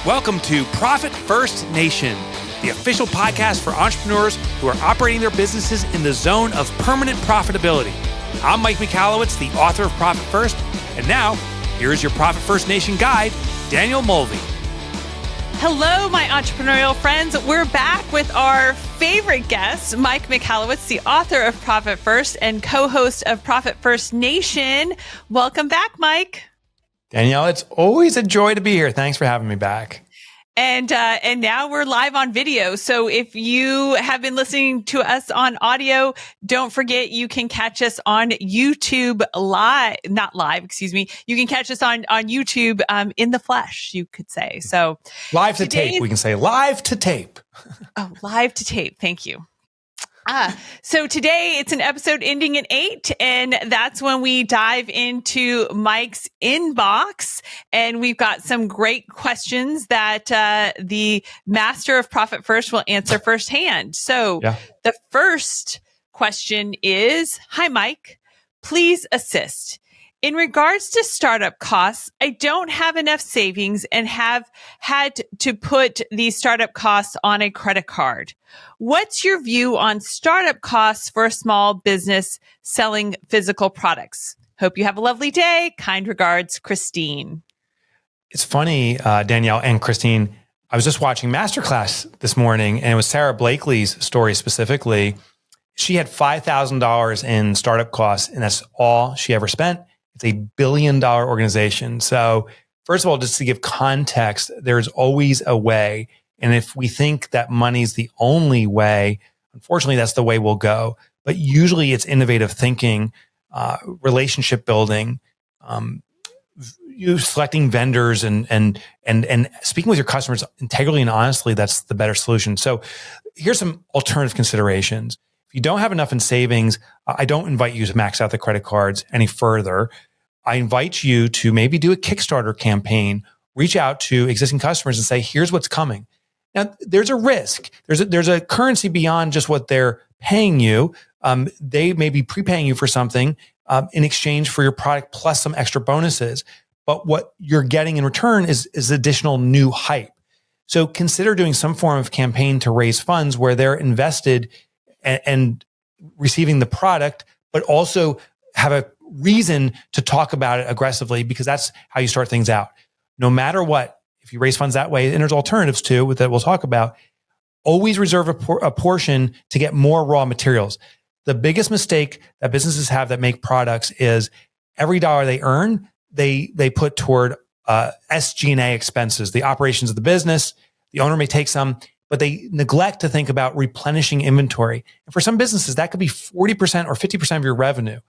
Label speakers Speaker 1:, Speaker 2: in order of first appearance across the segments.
Speaker 1: Welcome to Profit First Nation, the official podcast for entrepreneurs who are operating their businesses in the zone of permanent profitability. I'm Mike Michalowicz, the author of Profit First, and now here's your Profit First Nation guide, Danielle Mulvey.
Speaker 2: Hello, my entrepreneurial friends. We're back with our favorite guest, Mike Michalowicz, the author of Profit First and co-host of Profit First Nation. Welcome back, Mike.
Speaker 1: Danielle, it's always a joy to be here. Thanks for having me back.
Speaker 2: And now we're live on video. So if you have been listening to us on audio, don't forget you can catch us on YouTube You can catch us on YouTube in the flesh, you could say. So
Speaker 1: live to tape. We can say live to tape.
Speaker 2: Oh, live to tape. Thank you. So today it's an episode ending in 8, and that's when we dive into Mike's inbox, and we've got some great questions that the master of Profit First will answer firsthand. So The first question is, hi, Mike, please assist. In regards to startup costs, I don't have enough savings and have had to put these startup costs on a credit card. What's your view on startup costs for a small business selling physical products? Hope you have a lovely day. Kind regards, Christine.
Speaker 1: It's funny, Danielle and Christine, I was just watching Masterclass this morning, and it was Sarah Blakely's story specifically. She had $5,000 in startup costs, and that's all she ever spent. It's a $1 billion organization. So first of all, just to give context, there's always a way. And if we think that money's the only way, unfortunately, that's the way we'll go. But usually it's innovative thinking, relationship building, you selecting vendors and speaking with your customers integrally and honestly, that's the better solution. So here's some alternative considerations. If you don't have enough in savings, I don't invite you to max out the credit cards any further. I invite you to maybe do a Kickstarter campaign, reach out to existing customers and say, here's what's coming. Now, there's a risk. There's a currency beyond just what they're paying you. They may be prepaying you for something in exchange for your product plus some extra bonuses. But what you're getting in return is additional new hype. So consider doing some form of campaign to raise funds where they're invested and receiving the product, but also have a reason to talk about it aggressively, because that's how you start things out. No matter what, if you raise funds that way, and there's alternatives too that we'll talk about, always reserve a portion to get more raw materials. The biggest mistake that businesses have that make products is every dollar they earn, they put toward SG&A expenses, the operations of the business. The owner may take some, but they neglect to think about replenishing inventory. And for some businesses, that could be 40% or 50% of your revenue.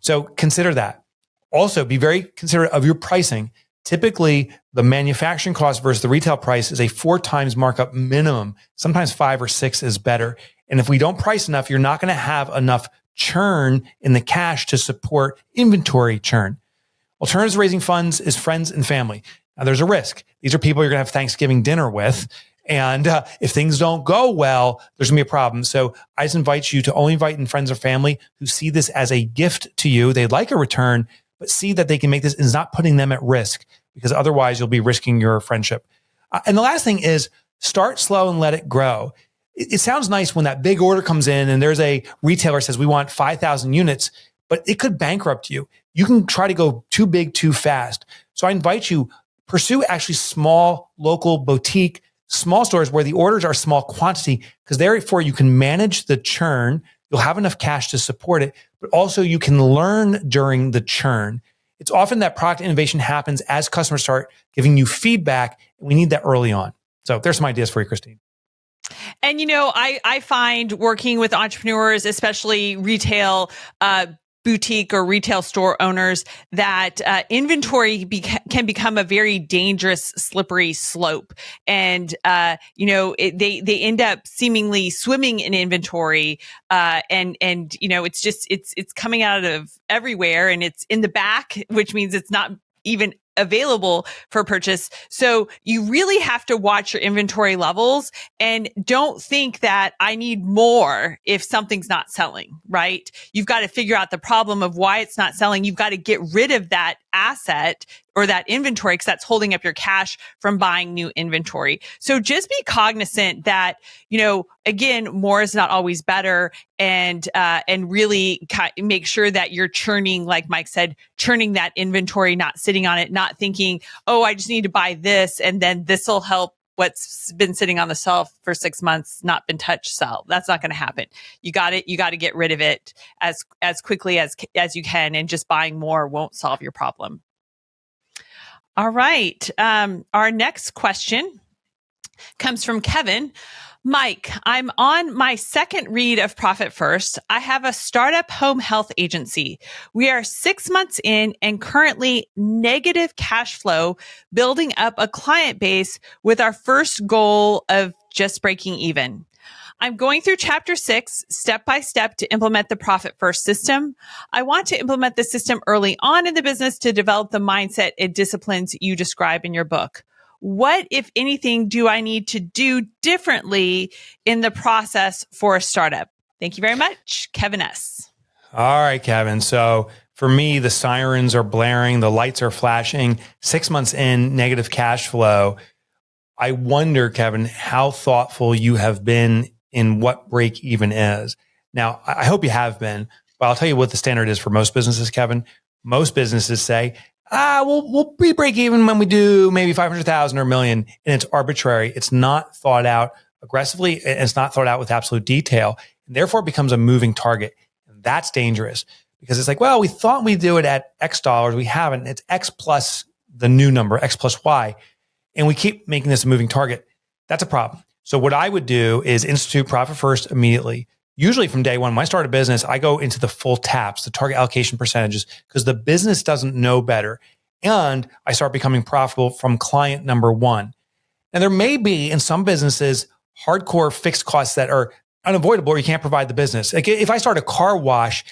Speaker 1: So consider that. Also, be very considerate of your pricing. Typically, the manufacturing cost versus the retail price is a 4 times markup minimum. Sometimes 5 or 6 is better. And if we don't price enough, you're not going to have enough churn in the cash to support inventory churn. Alternatives to raising funds is friends and family. Now, there's a risk. These are people you're going to have Thanksgiving dinner with. And if things don't go well, there's going to be a problem. So I just invite you to only invite in friends or family who see this as a gift to you. They'd like a return, but see that they can make this and is not putting them at risk, because otherwise you'll be risking your friendship. And the last thing is start slow and let it grow. It sounds nice when that big order comes in and there's a retailer says, we want 5,000 units, but it could bankrupt you. You can try to go too big, too fast. So I invite you, pursue actually small, local boutique, small stores where the orders are small quantity, because therefore you can manage the churn. You'll have enough cash to support it, but also you can learn during the churn. It's often that product innovation happens as customers start giving you feedback. We need that early on. So there's some ideas for you, Christine.
Speaker 2: And, I find working with entrepreneurs, especially retail, boutique or retail store owners, that inventory can become a very dangerous, slippery slope. And, they end up seemingly swimming in inventory. It's coming out of everywhere, and it's in the back, which means it's not even available for purchase. So you really have to watch your inventory levels and don't think that I need more if something's not selling, right? You've got to figure out the problem of why it's not selling. You've got to get rid of that asset or that inventory, because that's holding up your cash from buying new inventory. So just be cognizant that, again, more is not always better, and really make sure that you're churning, like Mike said, churning that inventory, not sitting on it, not thinking, oh, I just need to buy this and then this will help what's been sitting on the shelf for 6 months, not been touched, sell. That's not going to happen. You got to get rid of it as quickly as you can, and just buying more won't solve your problem. All right. Our next question comes from Kevin. Mike, I'm on my second read of Profit First. I have a startup home health agency. We are 6 months in and currently negative cash flow, building up a client base with our first goal of just breaking even. I'm going through chapter 6 step by step to implement the Profit First system. I want to implement the system early on in the business to develop the mindset and disciplines you describe in your book. What, if anything, do I need to do differently in the process for a startup? Thank you very much, Kevin S.
Speaker 1: All right, Kevin. So for me, the sirens are blaring, the lights are flashing, 6 months in, negative cash flow. I wonder, Kevin, how thoughtful you have been in what break even is. Now, I hope you have been, but I'll tell you what the standard is for most businesses, Kevin. Most businesses say, we'll break even when we do maybe 500,000 or $1 million, and it's arbitrary. It's not thought out aggressively, and it's not thought out with absolute detail, and therefore it becomes a moving target. And that's dangerous because it's like, well, we thought we'd do it at X dollars. We haven't. It's X plus the new number, X plus Y, and we keep making this a moving target. That's a problem. So what I would do is institute Profit First immediately. Usually from day one, when I start a business, I go into the full TAPs, the target allocation percentages, because the business doesn't know better. And I start becoming profitable from client number one. And there may be in some businesses, hardcore fixed costs that are unavoidable or you can't provide the business. Like if I start a car wash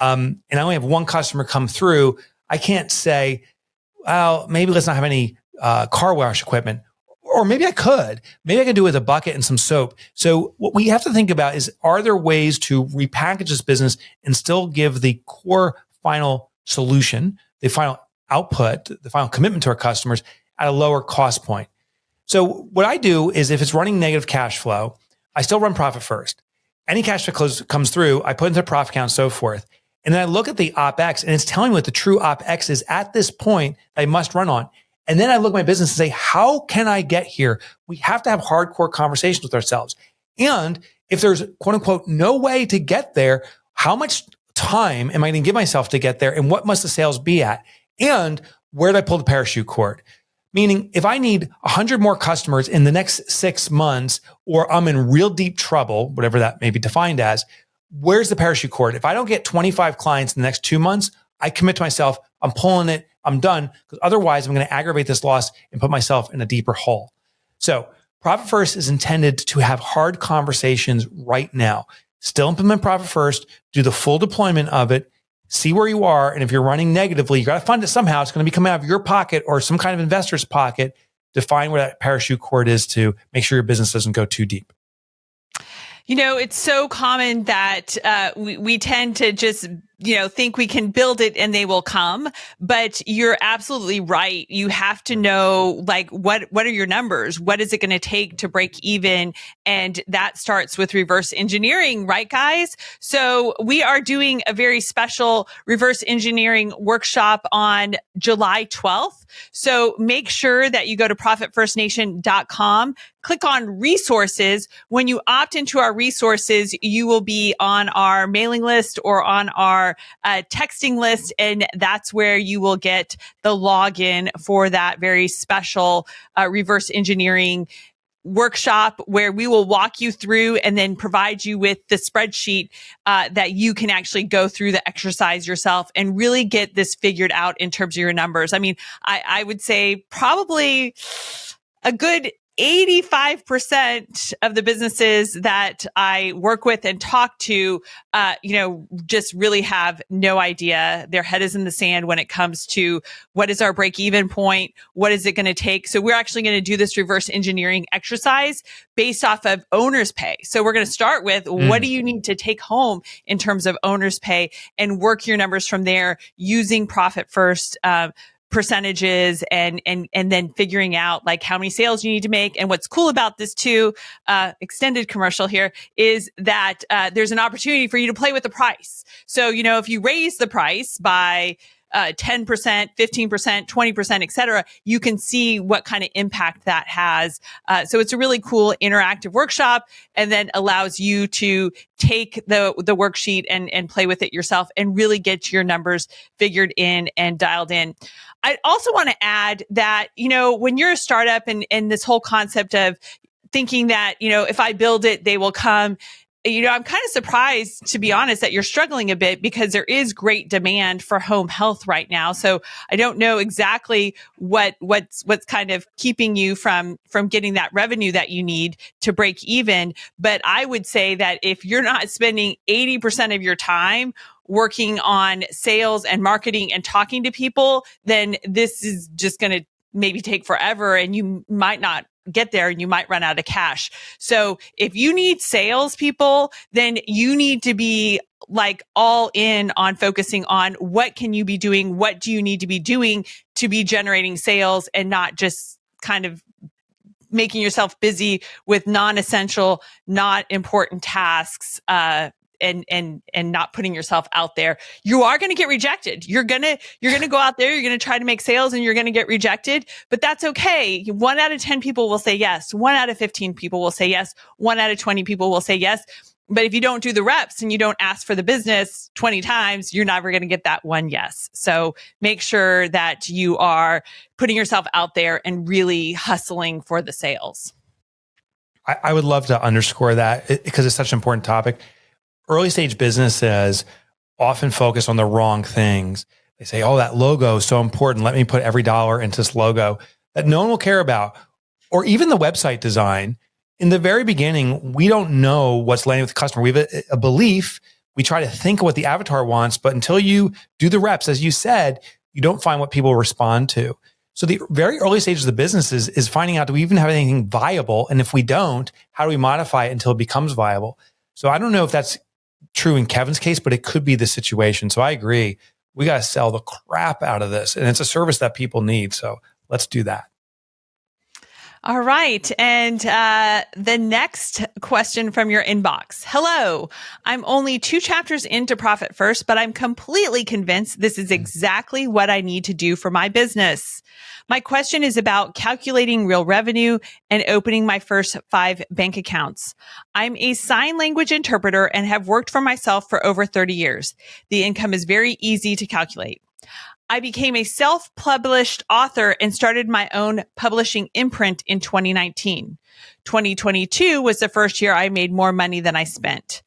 Speaker 1: and I only have one customer come through, I can't say, well, maybe let's not have any car wash equipment. Or maybe I could. Maybe I could do it with a bucket and some soap. So what we have to think about is, are there ways to repackage this business and still give the core final solution, the final output, the final commitment to our customers at a lower cost point? So what I do is, if it's running negative cash flow, I still run Profit First. Any cash flow comes through, I put into a profit account and so forth. And then I look at the OpEx, and it's telling me what the true OpEx is at this point that I must run on. And then I look at my business and say, how can I get here? We have to have hardcore conversations with ourselves. And if there's quote unquote no way to get there, how much time am I going to give myself to get there? And what must the sales be at? And where do I pull the parachute cord? Meaning, if I need 100 more customers in the next 6 months, or I'm in real deep trouble, whatever that may be defined as, where's the parachute cord? If I don't get 25 clients in the next 2 months, I commit to myself, I'm pulling it, I'm done, because otherwise I'm going to aggravate this loss and put myself in a deeper hole. So Profit First is intended to have hard conversations right now. Still implement Profit First, do the full deployment of it, see where you are. And if you're running negatively, you got to fund it somehow. It's going to be coming out of your pocket or some kind of investor's pocket. Define where that parachute cord is to make sure your business doesn't go too deep.
Speaker 2: It's so common that we tend to just, think we can build it and they will come. But you're absolutely right. You have to know, what are your numbers? What is it going to take to break even? And that starts with reverse engineering, right, guys? So we are doing a very special reverse engineering workshop on July 12th. So make sure that you go to profitfirstnation.com, click on resources. When you opt into our resources, you will be on our mailing list or on our texting list. And that's where you will get the login for that very special reverse engineering workshop, where we will walk you through and then provide you with the spreadsheet that you can actually go through the exercise yourself and really get this figured out in terms of your numbers. I mean, I would say probably a good 85% of the businesses that I work with and talk to, just really have no idea. Their head is in the sand when it comes to what is our break even point? What is it going to take? So we're actually going to do this reverse engineering exercise based off of owner's pay. So we're going to start with what do you need to take home in terms of owner's pay and work your numbers from there using profit first, percentages and then figuring out like how many sales you need to make. And what's cool about this too, extended commercial here, is that there's an opportunity for you to play with the price. So, if you raise the price by 10%, 15%, 20%, et cetera, you can see what kind of impact that has. So it's a really cool interactive workshop and then allows you to take the worksheet and play with it yourself and really get your numbers figured in and dialed in. I also want to add that, when you're a startup and this whole concept of thinking that, if I build it, they will come. I'm kind of surprised, to be honest, that you're struggling a bit because there is great demand for home health right now. So I don't know exactly what's kind of keeping you from getting that revenue that you need to break even. But I would say that if you're not spending 80% of your time working on sales and marketing and talking to people, then this is just going to maybe take forever and you might not get there and you might run out of cash. So if you need salespeople, then you need to be like all in on focusing on what can you be doing? What do you need to be doing to be generating sales and not just kind of making yourself busy with non-essential, not important tasks, and not putting yourself out there. You are going to get rejected. You're going to go out there, you're going to try to make sales and you're going to get rejected, but that's okay. 1 out of 10 people will say yes. 1 out of 15 people will say yes. 1 out of 20 people will say yes. But if you don't do the reps and you don't ask for the business 20 times, you're never going to get that one yes. So make sure that you are putting yourself out there and really hustling for the sales.
Speaker 1: I would love to underscore that because it's such an important topic. Early stage businesses often focus on the wrong things. They say, oh, that logo is so important. Let me put every dollar into this logo that no one will care about. Or even the website design. In the very beginning, we don't know what's landing with the customer. We have a belief. We try to think of what the avatar wants, but until you do the reps, as you said, you don't find what people respond to. So the very early stages of the business is finding out, do we even have anything viable? And if we don't, how do we modify it until it becomes viable? So I don't know if that's true in Kevin's case, but it could be the situation. So I agree. We got to sell the crap out of this. And it's a service that people need. So let's do that.
Speaker 2: All right. And the next question from your inbox. Hello. I'm only 2 chapters into Profit First, but I'm completely convinced this is exactly what I need to do for my business. My question is about calculating real revenue and opening my first 5 bank accounts. I'm a sign language interpreter and have worked for myself for over 30 years. The income is very easy to calculate. I became a self-published author and started my own publishing imprint in 2019. 2022 was the first year I made more money than I spent.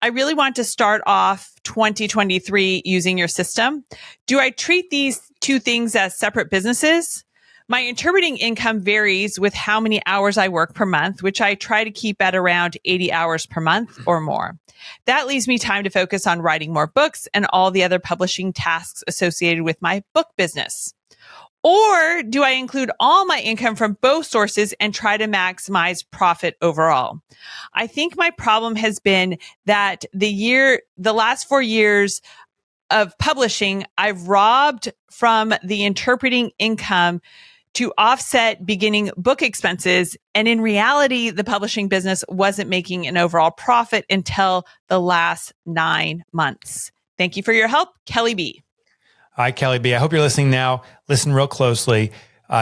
Speaker 2: I really want to start off 2023 using your system. Do I treat these 2 things as separate businesses? My interpreting income varies with how many hours I work per month, which I try to keep at around 80 hours per month or more. That leaves me time to focus on writing more books and all the other publishing tasks associated with my book business. Or do I include all my income from both sources and try to maximize profit overall? I think my problem has been that the last 4 years of publishing, I've robbed from the interpreting income to offset beginning book expenses. And in reality, the publishing business wasn't making an overall profit until the last 9 months. Thank you for your help, Kelly B.
Speaker 1: Hi, Kelly B. I hope you're listening now. Listen real closely.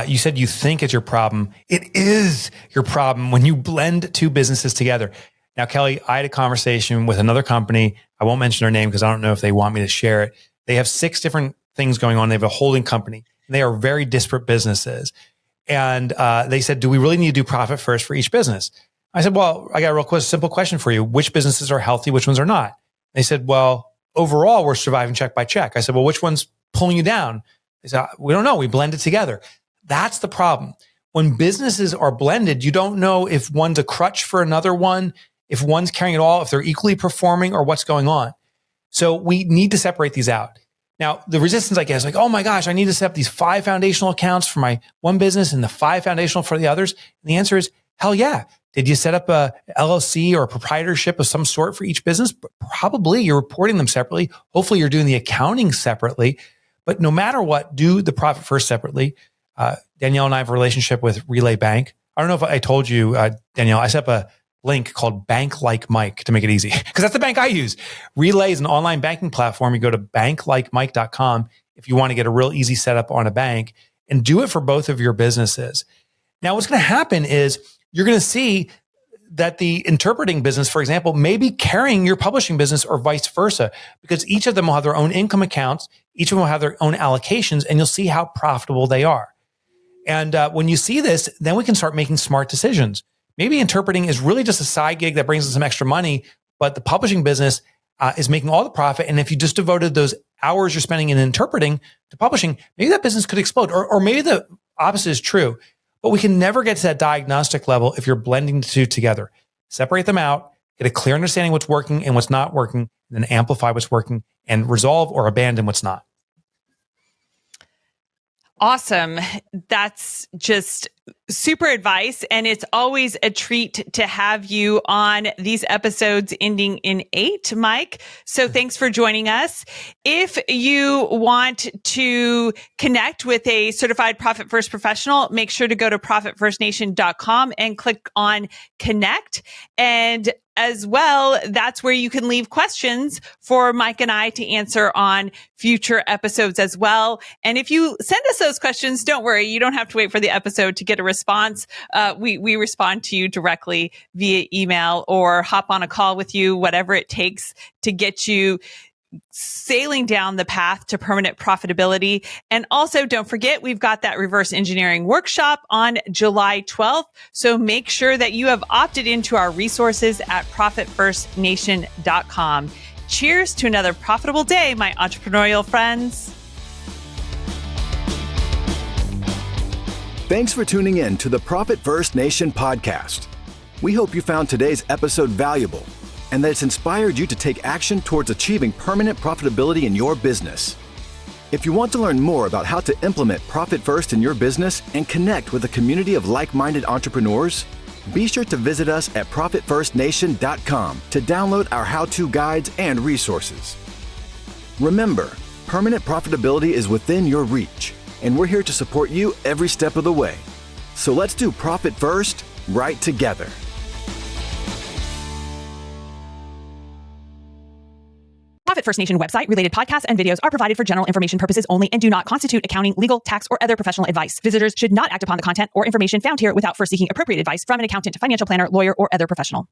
Speaker 1: You said you think it's your problem. It is your problem when you blend 2 businesses together. Now, Kelly, I had a conversation with another company. I won't mention their name because I don't know if they want me to share it. They have 6 different things going on. They have a holding company. They are very disparate businesses. And they said, do we really need to do profit first for each business? I said, well, I got a real simple question for you. Which businesses are healthy? Which ones are not? They said, well, overall, we're surviving check by check. I said, well, which one's pulling you down? They said, we don't know. We blend it together. That's the problem. when businesses are blended, you don't know if one's a crutch for another one, if one's carrying it all, if they're equally performing or what's going on. So we need to separate these out. Now, the resistance I get is like, oh my gosh, I need to set up these 5 foundational accounts for my one business and the 5 foundational for the others. And the answer is, hell yeah. Did you set up a LLC or a proprietorship of some sort for each business? Probably. You're reporting them separately. Hopefully you're doing the accounting separately. But no matter what, do the profit first separately. Danielle and I have a relationship with Relay Bank. I don't know if I told you, Danielle, I set up a link called Bank Like Mike to make it easy, because that's the bank I use. Relay is an online banking platform. You go to banklikemike.com if you want to get a real easy setup on a bank, and do it for both of your businesses. Now, what's going to happen is you're going to see that the interpreting business, for example, may be carrying your publishing business or vice versa, because each of them will have their own income accounts. Each of them will have their own allocations, and you'll see how profitable they are. And when you see this, then we can start making smart decisions. Maybe interpreting is really just a side gig that brings in some extra money, but the publishing business is making all the profit. And if you just devoted those hours you're spending in interpreting to publishing, maybe that business could explode. Or maybe the opposite is true. But we can never get to that diagnostic level if you're blending the two together. Separate them out, get a clear understanding of what's working and what's not working, and then amplify what's working and resolve or abandon what's not.
Speaker 2: Awesome. That's just super advice. And it's always a treat to have you on these episodes ending in 8, Mike. So thanks for joining us. If you want to connect with a certified Profit First professional, make sure to go to profitfirstnation.com and click on connect. And as well, that's where you can leave questions for Mike and I to answer on future episodes as well. And if you send us those questions, don't worry, you don't have to wait for the episode to get a response. We respond to you directly via email or hop on a call with you, whatever it takes to get you sailing down the path to permanent profitability. And also don't forget, we've got that reverse engineering workshop on July 12th. So make sure that you have opted into our resources at profitfirstnation.com. Cheers to another profitable day, my entrepreneurial friends.
Speaker 3: Thanks for tuning in to the Profit First Nation podcast. We hope you found today's episode valuable and that it's inspired you to take action towards achieving permanent profitability in your business. If you want to learn more about how to implement Profit First in your business and connect with a community of like-minded entrepreneurs, be sure to visit us at profitfirstnation.com to download our how-to guides and resources. Remember, permanent profitability is within your reach, and we're here to support you every step of the way. So let's do Profit First right together.
Speaker 4: Profit First Nation website, related podcasts, and videos are provided for general information purposes only and do not constitute accounting, legal, tax, or other professional advice. Visitors should not act upon the content or information found here without first seeking appropriate advice from an accountant, financial planner, lawyer, or other professional.